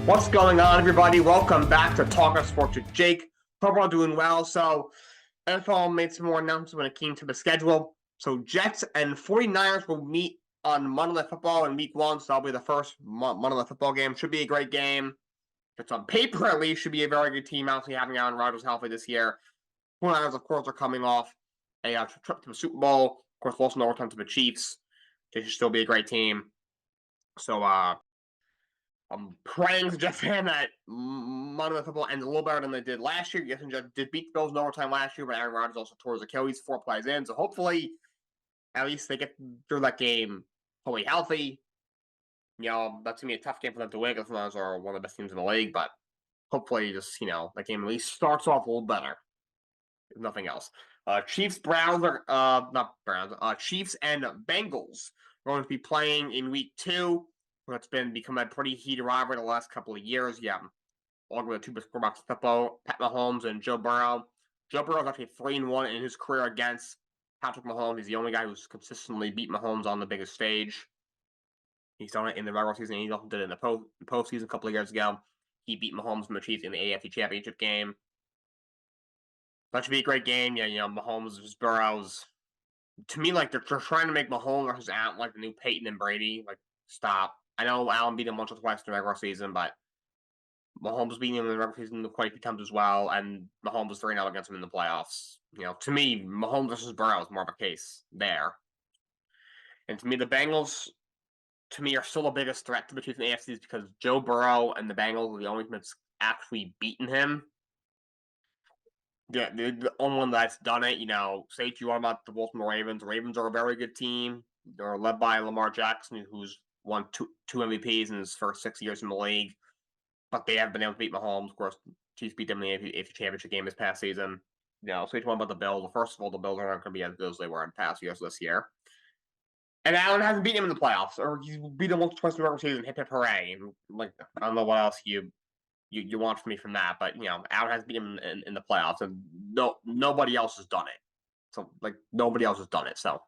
What's going on, everybody? Welcome back to Talkin' Sports with Jake. Hope we're all doing well. So, NFL made some more announcements when it came to the schedule. So, Jets and 49ers will meet on Monday Night Football in Week 1. So, that'll be the first Monday Night Football game. Should be a great game. If it's on paper, at least, should be a very good team. Obviously, having Aaron Rodgers healthy this year. 49ers, of course, are coming off a trip to the Super Bowl. Of course, lost in overtime to the Chiefs. They should still be a great team. So, I'm praying as a Jets fan that Monday Night Football ends a little better than they did last year. Yes, and Jets did beat the Bills in overtime last year, but Aaron Rodgers also tore his Achilles 4 plays in. So hopefully, at least they get through that game fully healthy. That's going to be a tough game for them to win because the Lions are one of the best teams in the league, but hopefully, that game at least starts off a little better, if nothing else. Chiefs and Bengals are going to be playing in Week 2. It's become a pretty heated rivalry the last couple of years. Yeah, along with the two best quarterbacks in football, Pat Mahomes and Joe Burrow. Joe Burrow is actually 3-1 in his career against Patrick Mahomes. He's the only guy who's consistently beat Mahomes on the biggest stage. He's done it in the regular season. He also did it in the postseason a couple of years ago. He beat Mahomes and the Chiefs in the E53 championship game. That should be a great game. Yeah, Mahomes versus Burrows. To me, like they're trying to make Mahomes versus Allen like the new Peyton and Brady. Like, stop. I know Allen beat him once or twice in the regular season, but Mahomes beating him in the regular season quite a few times as well, and Mahomes was 3-0 against him in the playoffs. To me, Mahomes versus Burrow is more of a case there. And to me, the Bengals, are still the biggest threat to the Chiefs and the AFC because Joe Burrow and the Bengals are the only team that's actually beaten him. Yeah, the only one that's done it. Say what you want about the Baltimore Ravens. The Ravens are a very good team. They're led by Lamar Jackson, who's won two MVPs in his first 6 years in the league. But they have been able to beat Mahomes. Of course, Chiefs beat them in the AFC Championship game this past season. Say what you want about the Bills. First of all, the Bills are not going to be as good as they were in past years this year. And Allen hasn't beaten him in the playoffs, or he's beat him once or twice in the regular season. Hip hip hooray! And, I don't know what else you want from me from that, but Allen has beat him in the playoffs, and nobody else has done it. So nobody else has done it. So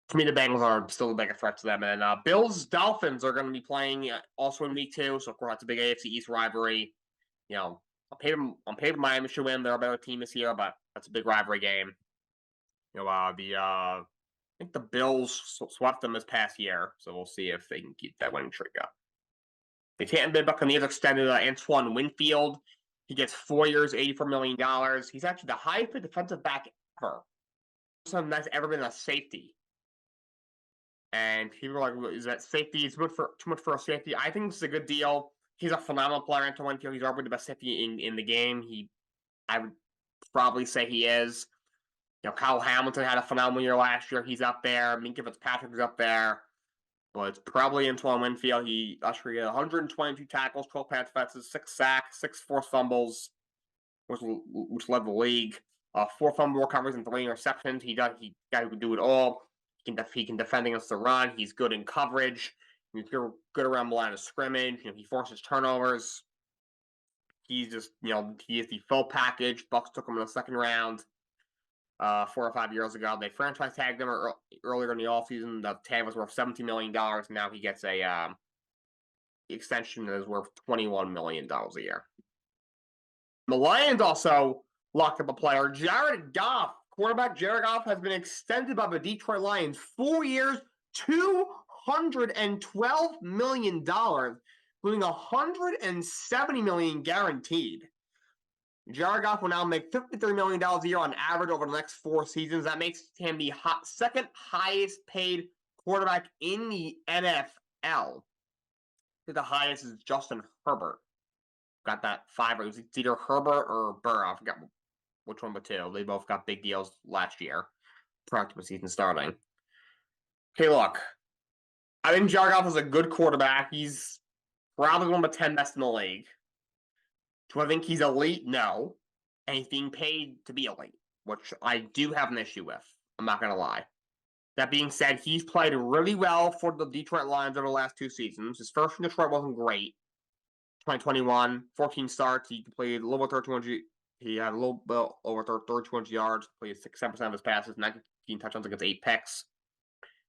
to me, the Bengals are still a bigger threat to them. And Bills Dolphins are going to be playing also in Week 2, so of course that's a big AFC East rivalry. On paper, Miami should win. They're a better team this year, but that's a big rivalry game. I think the Bills swept them this past year, so we'll see if they can keep that winning streak up. The Tampa Bay Buccaneers extended Antoine Winfield. He gets 4 years, $84 million. He's actually the highest paid defensive back ever. Something that's ever been a safety. And people are like, is that safety? It's too much for a safety. I think it's a good deal. He's a phenomenal player, Antoine Winfield. He's arguably the best safety in the game. I would probably say he is. Kyle Hamilton had a phenomenal year last year. He's up there. Minkah Fitzpatrick is up there. But it's probably Antoine Winfield. He ushered in 122 tackles, 12 pass defenses, 6 sacks, 6 forced fumbles, which led the league. 4 fumble recoveries and 3 interceptions. He guy who can do it all. He can defend against the run. He's good in coverage. He's good around the line of scrimmage. He forces turnovers. He's just, he is the full package. Bucs took him in the second round 4 or 5 years ago. They franchise tagged him earlier in the offseason. The tag was worth $17 million. Now he gets a extension that is worth $21 million a year. The Lions also locked up a player. Jared Goff, quarterback Jared Goff, has been extended by the Detroit Lions 4 years, $212 million, including $170 million guaranteed. Jared Goff will now make $53 million a year on average over the next 4 seasons. That makes him the second highest paid quarterback in the NFL. The highest is Justin Herbert. Got that 5. It's either Herbert or Burrow. I forgot which one, but 2. They both got big deals last year prior to the season starting. Okay, look. I think Jared Goff is a good quarterback. He's probably one of the 10 best in the league. Do I think he's elite? No. And he's being paid to be elite, which I do have an issue with. I'm not going to lie. That being said, he's played really well for the Detroit Lions over the last 2 seasons. His first in Detroit wasn't great. 2021, 14 starts. He played a little over 3,200. He had a little bit over 3,200 yards. Played 6-7% of his passes, 19 touchdowns against 8 picks.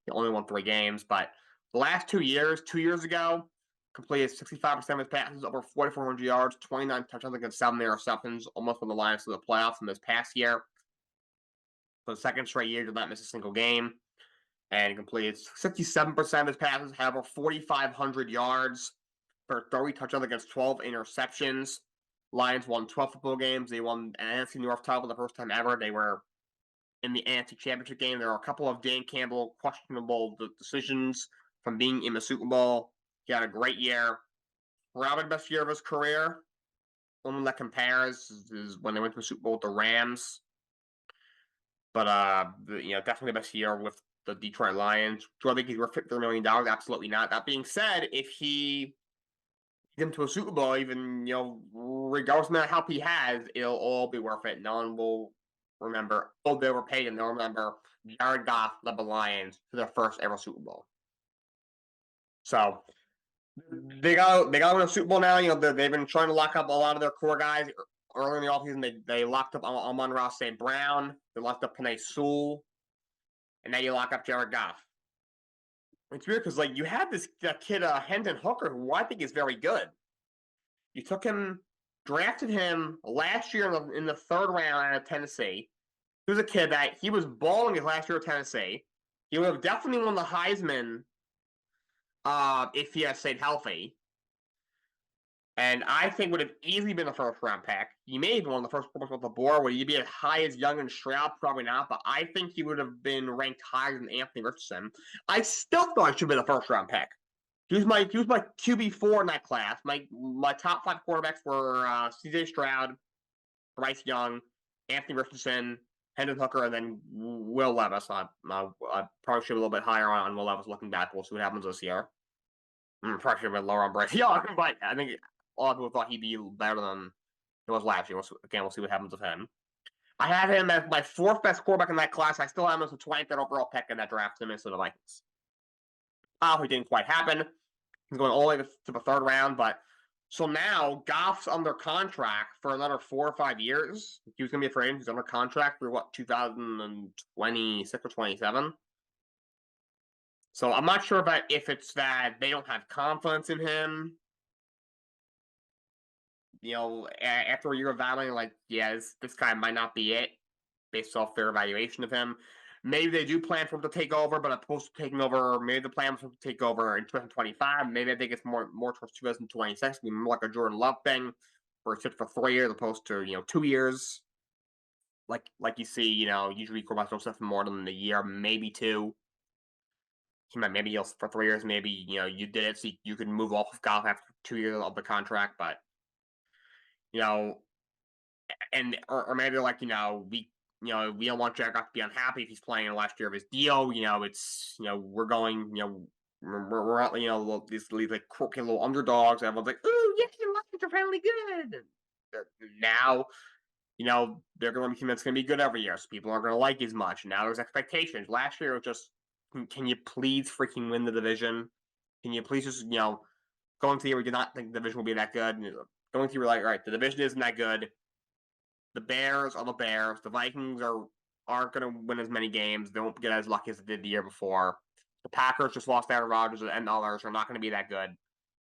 He only won 3 games. But the last 2 years, 2 years ago, completed 65% of his passes, over 4,400 yards, 29 touchdowns against 7 interceptions, almost won the Lions to the playoffs in this past year. For the second straight year, did not miss a single game. And completed 67% of his passes, had over 4,500 yards for 30 touchdowns against 12 interceptions. Lions won 12 football games. They won an NFC North title for the first time ever. They were in the NFC Championship game. There were a couple of Dan Campbell questionable decisions from being in the Super Bowl. He had a great year. Probably the best year of his career. Only that compares is when they went to the Super Bowl with the Rams. But definitely the best year with the Detroit Lions. Do I think he's worth $53 million? Absolutely not. That being said, if he gets him to a Super Bowl, even regardless of how he has, it'll all be worth it. No one will remember they were paid, and they'll remember Jared Goff led the Lions to their first ever Super Bowl. So they got to win a Super Bowl now. They've been trying to lock up a lot of their core guys. Early in the offseason, they locked up Amon-Ra St. Brown. They locked up Penei Sewell. And now you lock up Jared Goff. It's weird because you had this kid, Hendon Hooker, who I think is very good. You took him, drafted him last year in the third round out of Tennessee. He was a kid that he was balling his last year at Tennessee. He would have definitely won the Heisman if he had stayed healthy. And I think would have easily been a first-round pick. He may have been one of the first quarterbacks off the board. Would he be as high as Young and Stroud? Probably not. But I think he would have been ranked higher than Anthony Richardson. I still thought he should have been a first-round pick. He was my QB4 in that class. My top 5 quarterbacks were C.J. Stroud, Bryce Young, Anthony Richardson, Hendon Hooker, and then Will Levis. I probably should be a little bit higher on Will Levis looking back. We'll see what happens this year. Probably should have been lower on Bryce Young, but I think a lot of people thought he'd be better than he was last year. We'll see what happens with him. I had him as my 4th best quarterback in that class. I still have him as the 23rd overall pick in that draft to Minnesota Vikings. It didn't quite happen. He's going all the way to the 3rd round, but so now Goff's under contract for another 4 or 5 years. He was going to be a free agent. He's under contract for 2026 or 27. So I'm not sure if it's that they don't have confidence in him. After a year of evaluating, this guy might not be it based off their evaluation of him. Maybe they do plan for him to take over, but opposed to taking over, maybe the plan was for him to take over in 2025. Maybe I think it's more towards 2026, be more like a Jordan Love thing, where it's for 3 years opposed to 2 years. Like you see, usually quarterbacks don't sit for more than a year, maybe 2. Maybe he'll for 3 years. Maybe you did it so you could move off of Goff after 2 years of the contract, but. Or maybe we don't want Jared Goff to be unhappy if he's playing in the last year of his deal. We're going, we're these quirky little underdogs. Everyone's like, "Ooh, yes, your Lions are finally good." Now, they're going to be convinced it's going to be good every year, so people aren't going to like as much. Now there's expectations. Last year it was just, can you please freaking win the division? Can you please just, going to the year we did not think the division will be that good. Going through, all right, the division isn't that good. The Bears are the Bears. The Vikings aren't going to win as many games. They won't get as lucky as they did the year before. The Packers just lost Aaron Rodgers, and others are not going to be that good.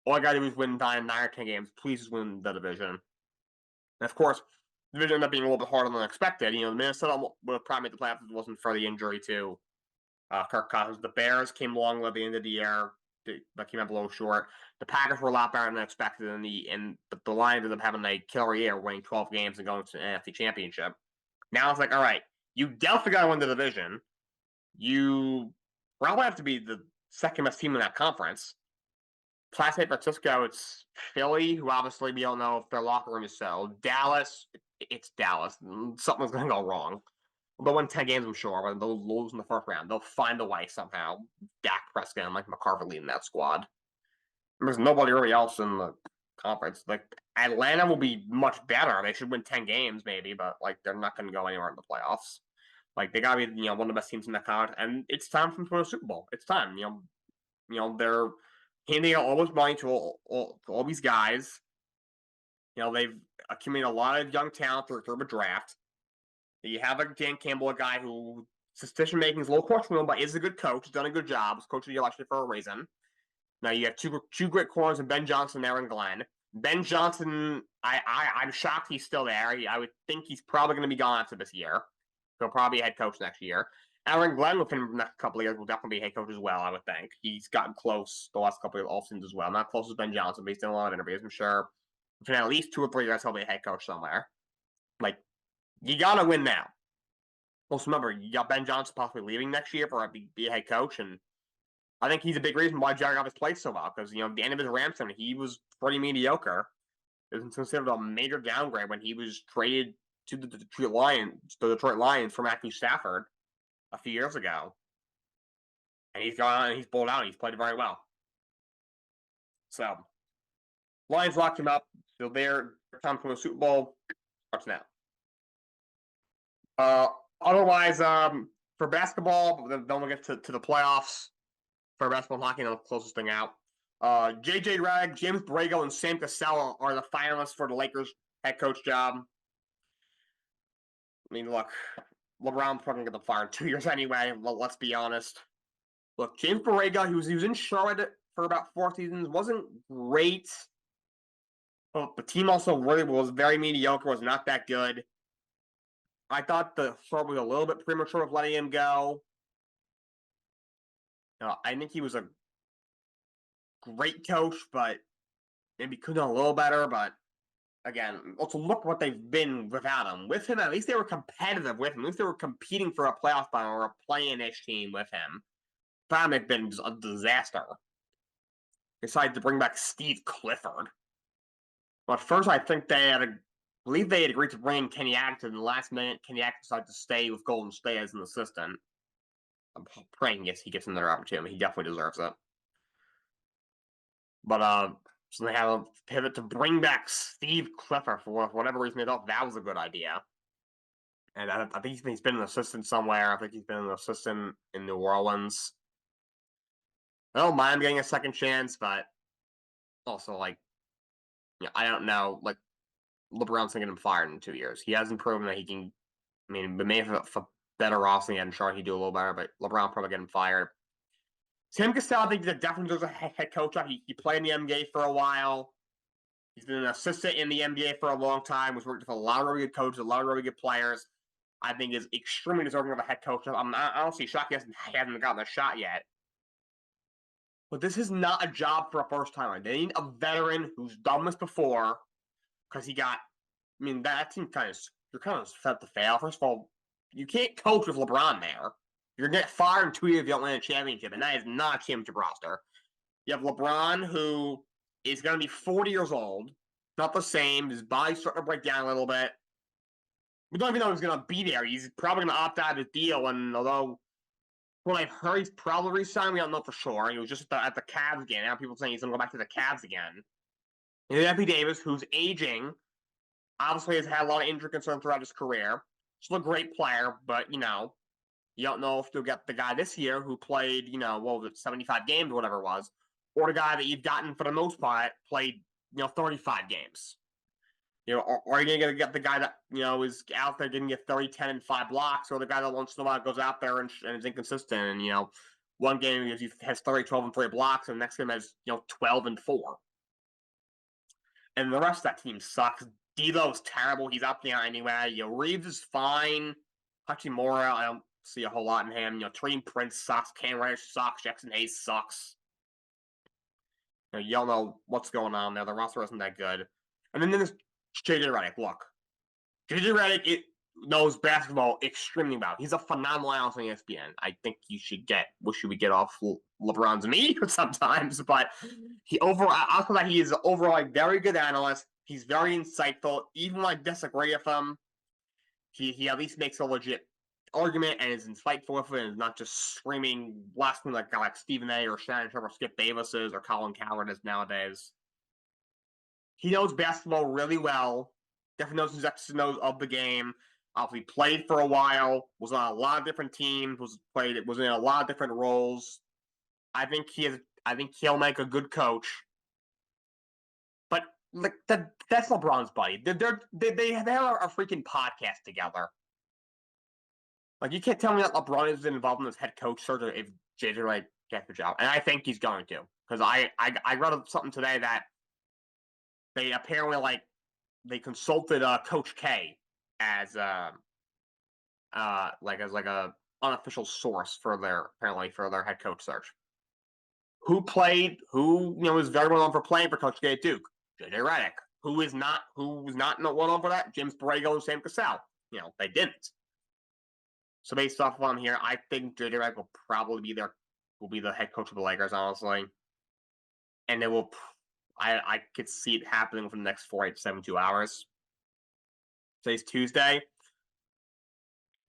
All I got to do is win 9 or 10 games. Please just win the division. And of course, the division ended up being a little bit harder than expected. Minnesota would have probably made the playoffs if it wasn't for the injury to Kirk Cousins. The Bears came along at the end of the year. That came up a little short. The Packers were a lot better than expected, and the Lions ended up having a killer year, winning 12 games and going to the NFC Championship. Now it's like, all right, you definitely got to win the division. You probably have to be the second best team in that conference. Class A Francisco, it's Philly, who obviously we don't know if their locker room is settled. Dallas, it's Dallas. Something's going to go wrong. They'll win 10 games, I'm sure, but they'll lose in the 1st round. They'll find a way somehow. Dak Prescott and Mike McCarthy leading that squad. There's nobody really else in the conference. Atlanta will be much better. They should win 10 games maybe, but they're not going to go anywhere in the playoffs. They got to be one of the best teams in the conference, and it's time for them to win a Super Bowl. It's time. They're handing out all this money to all these guys. They've accumulated a lot of young talent through the draft. You have Dan Campbell, a guy who decision making is a little questionable, but is a good coach. He's done a good job. He's coach of the year last year for a reason. Now you have two great corners in Ben Johnson and Aaron Glenn. Ben Johnson, I'm shocked he's still there. I would think he's probably going to be gone after this year. He'll probably be head coach next year. Aaron Glenn, within the next couple of years, will definitely be head coach as well, I would think. He's gotten close the last couple of off-seasons as well. Not close as Ben Johnson, but he's done a lot of interviews. I'm sure within at least 2 or 3 years, he'll be a head coach somewhere. Like, you got to win now. Also, remember, you got Ben Johnson possibly leaving next year for be a head coach, and I think he's a big reason why Jared Goff played so well, because, at the end of his Rams time, he was pretty mediocre. It was considered a major downgrade when he was traded to the Detroit Lions for Matthew Stafford a few years ago. And he's gone and he's bowled out and he's played very well. So, Lions locked him up. So their time for the Super Bowl starts now. Otherwise, for basketball, then we'll get to the playoffs. For basketball and hockey, the closest thing out. J.J. Redick, James Borrego, and Sam Cassell are the finalists for the Lakers head coach job. I mean, look, LeBron's probably going to get fired in 2 years anyway. Let's be honest. Look, James Borrego, he was in Charlotte for about 4 seasons. Wasn't great. But the team also really was very mediocre, was not that good. I thought the start was a little bit premature of letting him go. I think he was a great coach, but maybe could have done a little better. But again, also look what they've been without him. With him, at least they were competitive with him. At least they were competing for a playoff spot or a play-in-ish team with him. But they've been a disaster. Decided to bring back Steve Clifford. But first, I think I believe they had agreed to bring in Kenny Atkinson in the last minute. Kenny Atkinson decided to stay with Golden State as an assistant. I'm praying he gets another opportunity. He definitely deserves it. But so they have a pivot to bring back Steve Clifford for whatever reason. They thought that was a good idea. And I think he's been an assistant somewhere. I think he's been an assistant in New Orleans. I don't mind getting a second chance, but also, I don't know. LeBron's thinking him fired in 2 years. He hasn't proven that he can. I mean, but maybe for better roster, and Charlotte, he'd do a little better, but LeBron probably get him fired. Sam Cassell, I think that definitely does a head coach. He played in the NBA for a while. He's been an assistant in the NBA for a long time. Was working with a lot of really good coaches, a lot of really good players. I think is extremely deserving of a head coach. I'm honestly shocked he hasn't gotten a shot yet. But this is not a job for a first timer. They need a veteran who's done this before, because that team you're kind of set up to fail. First of all, you can't coach with LeBron there. You're going to get fired in 2 years if you don't win a championship, and that is not a championship roster. You have LeBron, who is going to be 40 years old. Not the same. His body's starting to break down a little bit. We don't even know if he's going to be there. He's probably going to opt out of his deal, and although what I've heard he's probably re-signed, we don't know for sure. He was just at the Cavs again. Now people saying he's going to go back to the Cavs again. And Anthony Davis, who's aging, obviously has had a lot of injury concerns throughout his career. Still a great player, but, you don't know if you'll get the guy this year who played, 75 games or whatever it was, or the guy that you've gotten for the most part played, 35 games. Or are you going to get the guy that, is out there getting 30, 10, and 5 blocks, or the guy that once in a while goes out there and is inconsistent, and, one game he has 30, 12, and 3 blocks, and the next game has, 12 and 4. And the rest of that team sucks. D'Lo's terrible. He's up there anyway. Reeves is fine. Hachimura, I don't see a whole lot in him. Tariq Prince sucks. Cam Reddish sucks. Jackson Hayes sucks. You don't know what's going on there. The roster isn't that good. And then there's J.J. Redick. Look, J.J. Redick knows basketball extremely well. He's a phenomenal analyst on ESPN. I think wish you would get off LeBron's knee sometimes, but also that he is overall a very good analyst. He's very insightful. Even when I disagree with him, he at least makes a legit argument and is insightful with it and is not just screaming blasphemy like Stephen A. or Shannon Sharp or Skip Bayless is or Colin Coward is nowadays. He knows basketball really well. Definitely knows his X's and O's of the game. Obviously played for a while, was on a lot of different teams, was in a lot of different roles. I think he'll make a good coach. But that's LeBron's buddy. They have a freaking podcast together. You can't tell me that LeBron isn't involved in this head coach search if JJ get the job, and I think he's going to, because I read something today that they apparently they consulted Coach K as as a unofficial source for their head coach search. Who is very well known for playing for Coach K at Duke? JJ Redick. Who was not well known for that? James Borrego and Sam Cassell. They didn't. So based off of what I'm here, I think JJ Redick will probably be the head coach of the Lakers, honestly. And it will I could see it happening within the next 48 to 72 hours. Today's Tuesday.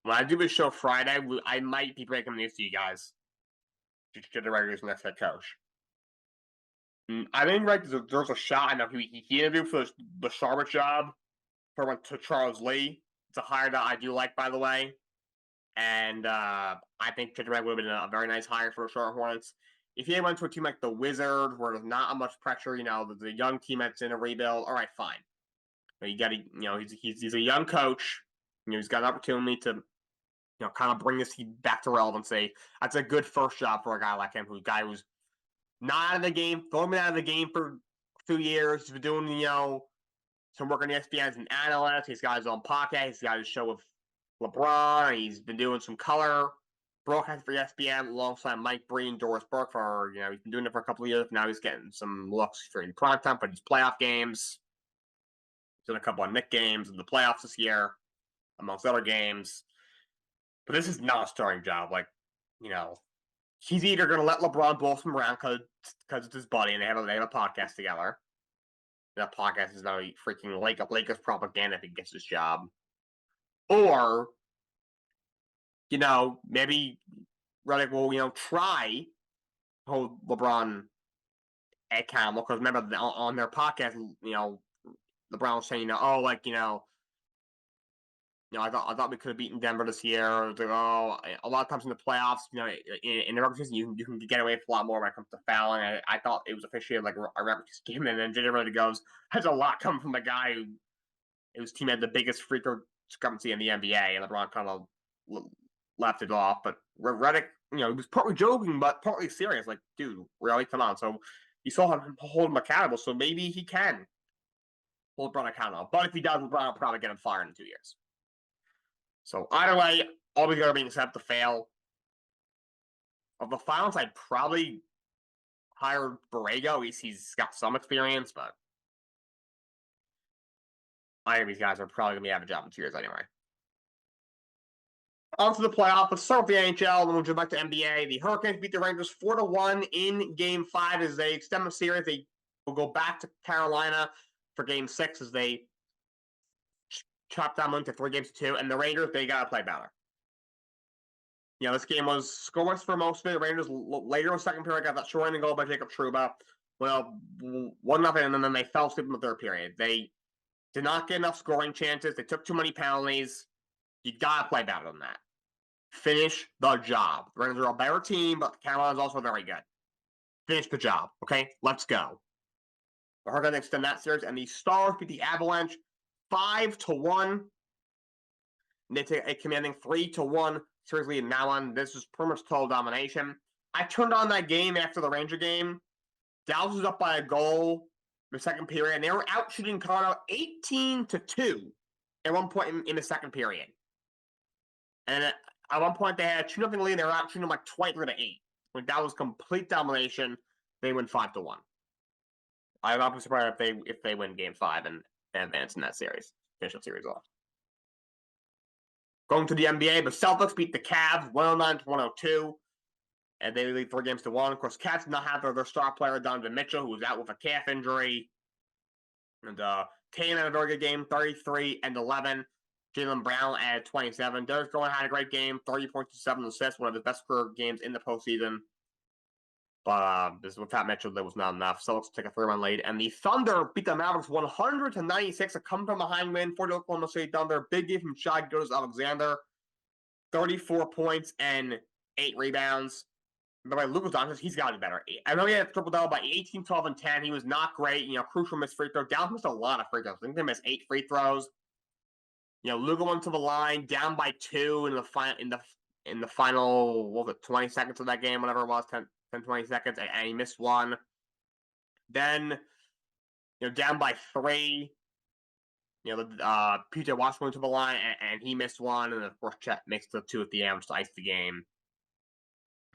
When I do this show Friday, I might be breaking the news to you guys. JJ Redick is the next head coach. I think there's a shot. I know he interviewed for the Charlotte job. Went to Charles Lee. It's a hire that I do like, by the way. And I think JJ Redick would have been a very nice hire for the Charlotte Hornets. If he went to a team like the Wizards, where there's not much pressure, the young team that's in a rebuild, all right, fine. But he's a young coach. He's got an opportunity to, kind of bring this team back to relevancy. That's a good first job for a guy like him, who's not out of the game, thrown out of the game for 2 years. He's been doing, some work on ESPN as an analyst. He's got his own podcast. He's got his show with LeBron. He's been doing some color broadcast for ESPN alongside Mike Breen and Doris Burke for, he's been doing it for a couple of years. Now he's getting some looks for in prime time for these playoff games. He's done a couple of Knicks games in the playoffs this year, amongst other games. But this is not a starting job. He's either going to let LeBron boss him around because it's his buddy and they have a podcast together. That podcast is not a freaking Lakers propaganda if he gets his job. Or, maybe Redick will try to hold LeBron accountable. Because remember, on their podcast, LeBron was saying, I thought we could have beaten Denver this year. A lot of times in the playoffs, in the regular season, you can get away with a lot more when it comes to fouling. I thought it was officiated like a regular season game, and then JJ Redick goes, "Has a lot coming from the guy whose team had the biggest free throw discrepancy in the NBA," and LeBron kind of left it off. But Redick, he was partly joking, but partly serious. Like, dude, really, come on. So you saw him hold him accountable, so maybe he can hold LeBron accountable. But if he does, LeBron will probably get him fired in 2 years. So either way, always going to be set to fail. Of the finals, I'd probably hire Borrego. At least he's got some experience, but I think these guys are probably going to be out of a job in 2 years anyway. On to the playoffs. Let's start with the NHL, then we'll jump back to NBA. The Hurricanes beat the Rangers 4-1 in Game 5 as they extend the series. They will go back to Carolina for Game 6 as they chopped down into 3 games to 2, and the Rangers, they got to play better. This game was scoreless for most of it. The Rangers, later in the second period, got that short-ending goal by Jacob Trouba. 1-0, and then they fell asleep in the third period. They did not get enough scoring chances. They took too many penalties. You got to play better than that. Finish the job. The Rangers are a better team, but Carolina's also very good. Finish the job, okay? Let's go. The Hurricanes extend that series, and the Stars beat the Avalanche 5-1. They take a commanding 3-1 series lead now on. This is pretty much total domination. I turned on that game after the Ranger game. Dallas was up by a goal in the second period, and they were out shooting Colorado 18-2 at one point in the second period. And at one point they had a 2-0 lead, and they were out shooting like 23-8. When that was complete domination, they win 5-1. I'm not surprised if they win Game 5 and advance in that series. Finish the series off. Going to the NBA, the Celtics beat the Cavs 109-102. And they lead 3-1. Of course, Cavs did not have their star player, Donovan Mitchell, who was out with a calf injury. And Tatum had a very good game, 33-11. Jaylen Brown added 27. Derek Gowen had a great game, 30 points to 7 assists, one of his best career games in the postseason. But without Mitchell, there was not enough. Celtics take a 3-1 lead. And the Thunder beat the Mavericks 100-96. A come-from-behind win for the Oklahoma City Thunder. Big game from Shai Gilgeous-Alexander. 34 points and 8 rebounds. By the way, Luka Doncic, he's got to be better. I know he had a triple-double by 18, 12, and 10. He was not great. Crucial missed free throw. Dallas missed a lot of free throws. I think they missed 8 free throws. Luka went to the line, down by 2 in the final, what was it, 20 seconds of that game, whatever it was, 10, 10, 20 seconds, and he missed one. Then, down by 3, PJ Washington went to the line, and he missed one, and of course Chet makes the 2 at the end to ice the game.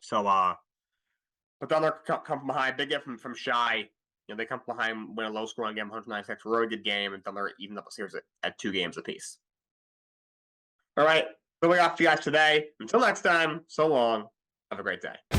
So, but the other come from behind, big hit from Shy. They come from behind, win a low-scoring game, 196, really good game, and Thunder evened up the series at 2 games apiece. All right, so we got for you guys today. Until next time, so long. Have a great day.